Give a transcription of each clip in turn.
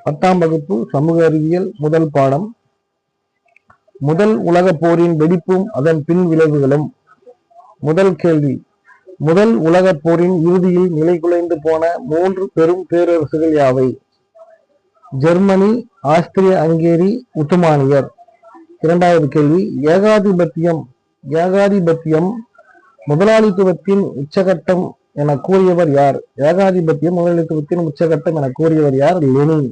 10ஆம் வகுப்பு சமூக அறிவியல் முதல் பாடம். முதல் உலகப் போரின் வெடிப்பும் அதன் பின் விளைவுகளும். முதல் கேள்வி, முதல் உலகப் போரின் இறுதியில் நிலைகுலைந்து போன 3 பெரும் பேரரசுகள் யாவை? ஜெர்மனி, ஆஸ்திரிய ஹங்கேரி, உத்துமானியர். இரண்டாவது கேள்வி, ஏகாதிபத்தியம் முதலாளித்துவத்தின் உச்சகட்டம் என கூறியவர் யார்? ஏகாதிபத்தியம் முதலாளித்துவத்தின் உச்சகட்டம் என கூறியவர் யார்? லெனின்.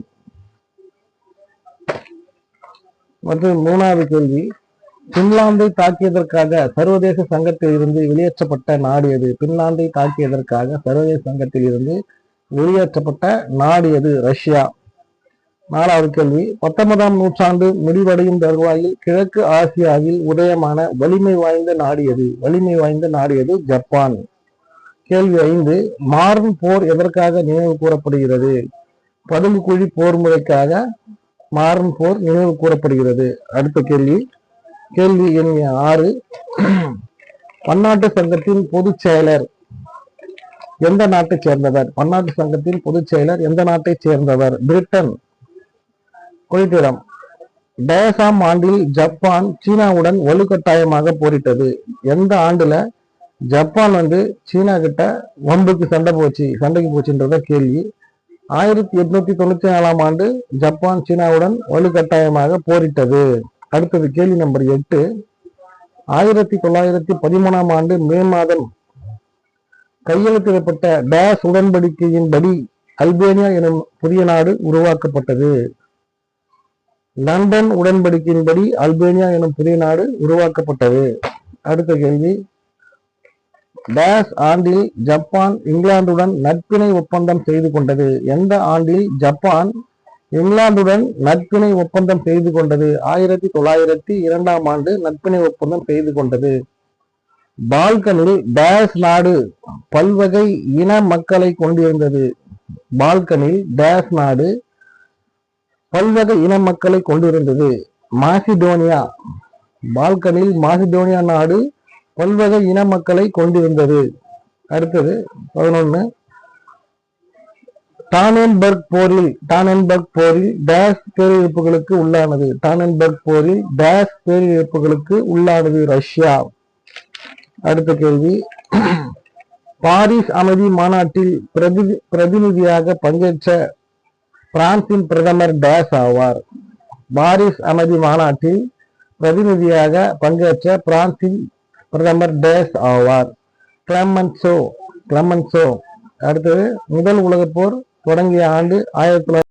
மற்றும் 3வது கேள்வி, பின்லாந்தை தாக்கியதற்காக சர்வதேச சங்கத்தில் இருந்து வெளியேற்றப்பட்ட நாடு எது? பின்லாந்தை தாக்கியதற்காக சர்வதேச சங்கத்தில் இருந்து வெளியேற்றப்பட்ட நாடு எது? ரஷ்யா. 4வது கேள்வி, 19ஆம் நூற்றாண்டு முடிவடையும் தருவாயில் கிழக்கு ஆசியாவில் உதயமான வலிமை வாய்ந்த நாடு எது? வலிமை வாய்ந்த நாடு எது? ஜப்பான். கேள்வி 5, மார்ன் போர் எதற்காக நினைவு கூறப்படுகிறது? பதுங்குக்குழி போர் முறைக்காக மார்ன் போர் நினைவு கூறப்படுகிறது. அடுத்த கேள்வி, கேள்வி எண் 6, பன்னாட்டு சங்கத்தின் பொதுச் செயலர் எந்த நாட்டை சேர்ந்தவர்? பன்னாட்டு சங்கத்தின் பொதுச் செயலர் எந்த நாட்டை சேர்ந்தவர்? பிரிட்டன். குறிப்பிடம், டேசாம் ஆண்டில் ஜப்பான் சீனாவுடன் வலுக்கட்டாயமாக போரிட்டது. எந்த ஆண்டுல ஜப்பான் சீனா கிட்ட வம்புக்கு சண்டைக்கு போச்சுன்றத கேள்வி. 1894ஆம் ஆண்டு ஜப்பான் சீனாவுடன் வலுக்கட்டாயமாக போரிட்டது. அடுத்தது கேள்வி நம்பர் 8, 1913ஆம் ஆண்டு மே மாதம் கையெழுத்திடப்பட்ட டேஸ் உடன்படிக்கையின்படி அல்பேனியா எனும் புதிய நாடு உருவாக்கப்பட்டது. லண்டன் உடன்படிக்கையின்படி அல்பேனியா எனும் புதிய நாடு உருவாக்கப்பட்டது. அடுத்த கேள்வி, டேஸ் ஆண்டில் ஜப்பான் இங்கிலாந்துடன் நட்பிணை ஒப்பந்தம் செய்து கொண்டது? எந்த ஆண்டில் ஜப்பான் இங்கிலாந்துடன் நட்பிணை ஒப்பந்தம் செய்து கொண்டது? 1902ஆம் ஆண்டு நட்பிணை ஒப்பந்தம் செய்து கொண்டது. பால்கனில் டேஸ் நாடு பல்வகை இன மக்களை கொண்டிருந்தது? பால்கனில் டேஸ் நாடு பல்வகை இன மக்களை கொண்டிருந்தது? மாசிடோனியா. பால்கனில் மாசிடோனியா நாடு பல்வகை இன மக்களை கொண்டிருந்தது. அடுத்தது 11, டானன்பர்க் போரில் டேஸ் பேரிழப்புகளுக்கு உள்ளானது? டானன்பர்க் போரில் டேஸ் பேரிழப்புகளுக்கு உள்ளானது? ரஷ்யா. அடுத்த கேள்வி, பாரிஸ் அமைதி மாநாட்டில் பிரதிநிதியாக பங்கேற்ற பிரான்சின் பிரதமர் டேஸ் ஆவார்? பாரிஸ் அமைதி மாநாட்டில் பிரதிநிதியாக பங்கேற்ற பிரான்சின் பிரதமர் டேஸ் ஆவார்? கிளெமென்சோ. அடுத்தது, முதல் உலகப் போர் தொடங்கிய ஆண்டு 19